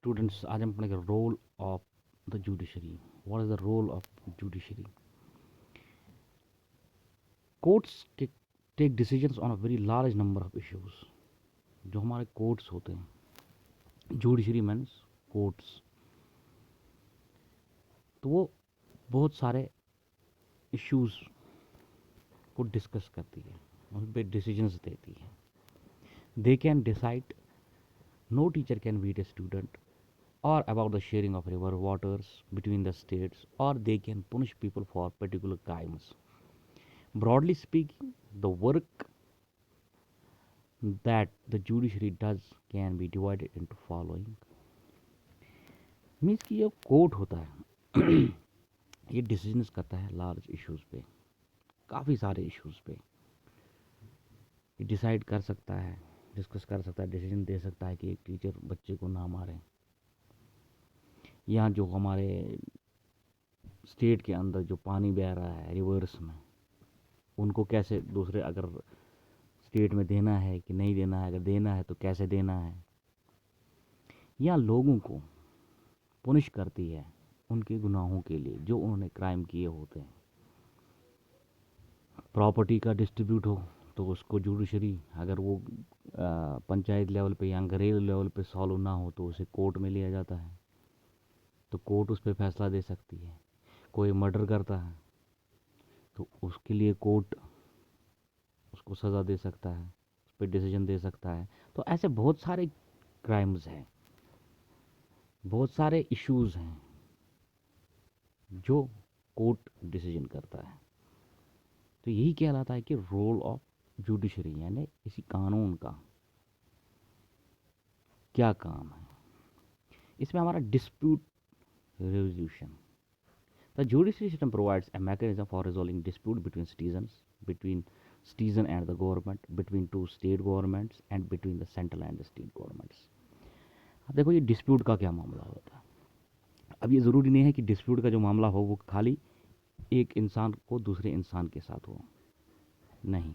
Students, आज हम पढ़ेंगे role of the judiciary. What is the role of judiciary? Courts take decisions on a very large number of issues. जो हमारे courts होते हैं, judiciary means courts, तो वो बहुत सारे इश्यूज को डिस्कस करती है, उन पर डिसीजंस देती है। They can decide no teacher can beat a student, or about the sharing of river waters between the states, or they can punish people for particular crimes. Broadly speaking, the work that the judiciary does can be divided into following. Means कि ये court होता है ये decisions करता है large issues पे, काफ़ी सारे इश्यूज पे। ये डिसाइड कर सकता है, डिस्कस कर सकता है, डिसीजन दे सकता है कि एक टीचर बच्चे को ना मारें, या जो हमारे स्टेट के अंदर जो पानी बह रहा है रिवर्स में, उनको कैसे दूसरे अगर स्टेट में देना है कि नहीं देना है, अगर देना है तो कैसे देना है। या लोगों को पुनिश करती है उनके गुनाहों के लिए जो उन्होंने क्राइम किए होते हैं। प्रॉपर्टी का डिस्ट्रीब्यूट हो तो उसको जुडिशरी, अगर वो पंचायत लेवल पे या घरेलू लेवल पे सॉल्व ना हो तो उसे कोर्ट में लिया जाता है, तो कोर्ट उस पर फैसला दे सकती है। कोई मर्डर करता है तो उसके लिए कोर्ट उसको सज़ा दे सकता है, उस पर डिसीजन दे सकता है। तो ऐसे बहुत सारे क्राइम्स हैं, बहुत सारे इश्यूज हैं जो कोर्ट डिसीजन करता है। तो यही कहलाता है कि रोल ऑफ जुडिशरी, यानी इसी कानून का क्या काम है। इसमें हमारा dispute resolution. The judiciary system provides a mechanism for resolving dispute between citizens, between citizen and the government, between two state governments and between the central and the state governments. अब देखो ये डिस्प्यूट का क्या मामला होता है। अब ये ज़रूरी नहीं है कि डिस्प्यूट का जो मामला हो वो खाली एक इंसान को दूसरे इंसान के साथ हो, नहीं।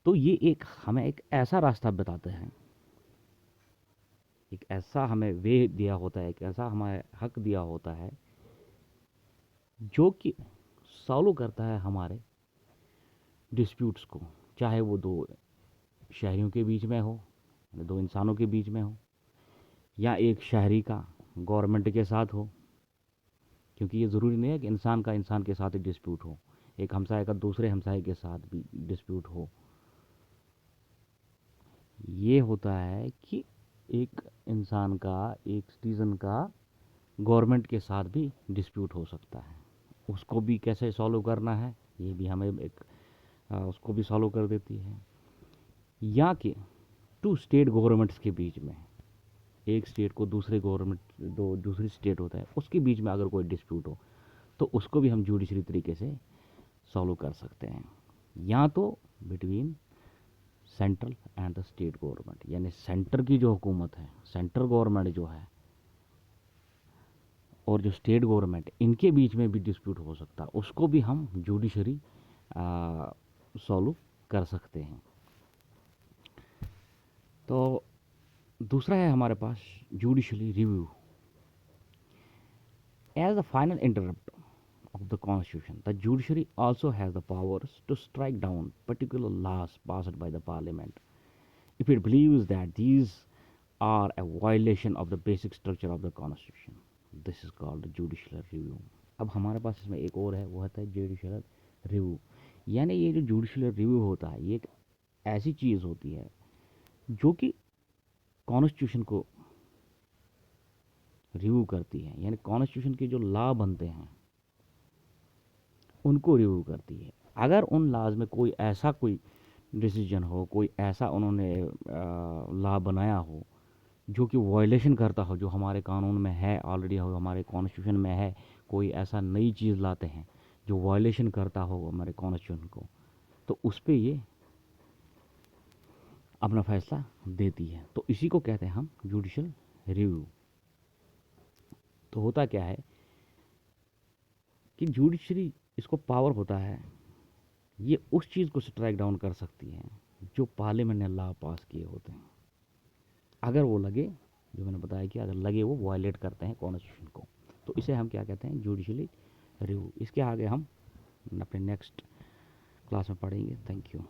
तो ये एक हमें एक ऐसा रास्ता बताते हैं, एक ऐसा हमें वे दिया होता है, एक ऐसा हमें हक दिया होता है जो कि सॉल्व करता है हमारे डिस्प्यूट्स को, चाहे वो दो शहरियों के बीच में हो, दो इंसानों के बीच में हो, या एक शहरी का गवर्नमेंट के साथ हो। क्योंकि ये ज़रूरी नहीं है कि इंसान का इंसान के साथ ही डिस्प्यूट हो, एक हमसाये का दूसरे हमसाये के साथ भी डिस्प्यूट हो। ये होता है कि एक इंसान का, एक सिटीज़न का गवर्नमेंट के साथ भी डिस्प्यूट हो सकता है। उसको भी कैसे सॉल्व करना है ये भी हमें एक उसको भी सॉल्व कर देती है। या कि टू स्टेट गवर्नमेंट्स के बीच में, एक स्टेट को दूसरे गवर्नमेंट, दो दूसरी स्टेट होता है उसके बीच में अगर कोई डिस्प्यूट हो तो उसको भी हम जुडिशरी तरीके से सॉल्व कर सकते हैं। या तो between central and the state government, यानी सेंटर की जो हुकूमत है, सेंट्रल गवर्नमेंट जो है, और जो स्टेट गवर्नमेंट, इनके बीच में भी डिस्प्यूट हो सकता है, उसको भी हम जुडिशरी सॉल्व कर सकते हैं। तो दूसरा है हमारे पास judiciary review. As the final interpret of the Constitution, the judiciary also has the powers to strike down particular laws passed by the Parliament if it believes that these are a violation of the basic structure of the Constitution. This is called the judicial review. अब हमारे पास इसमें एक और है, वो होता है judicial review. यानी ये जो जुडिशियल रिव्यू होता है ये एक ऐसी चीज़ होती है जो कि कॉन्स्टिट्यूशन को रिव्यू करती है, यानी कॉन्स्टिट्यूशन के जो लॉ बनते हैं उनको रिव्यू करती है। अगर उन लॉज में कोई ऐसा कोई डिसीजन हो, कोई ऐसा उन्होंने लॉ बनाया हो जो कि वायलेशन करता हो, जो हमारे कानून में है ऑलरेडी हो, हमारे कॉन्स्टिट्यूशन में है, कोई ऐसा नई चीज़ लाते हैं जो वायलेशन करता हो हमारे कॉन्स्टिट्यूशन को, तो उस पर ये अपना फैसला देती है। तो इसी को कहते हैं हम जुडिशियल रिव्यू। तो होता क्या है कि जुडिशरी, इसको पावर होता है, ये उस चीज़ को स्ट्राइक डाउन कर सकती है जो पार्लियामेंट ने लॉ पास किए होते हैं, अगर वो लगे जो मैंने बताया कि अगर लगे वो वायलेट करते हैं कॉन्स्टिट्यूशन को, तो इसे हम क्या कहते हैं, जुडिशली रिव्यू। इसके आगे हम अपने नेक्स्ट क्लास में पढ़ेंगे। Thank you.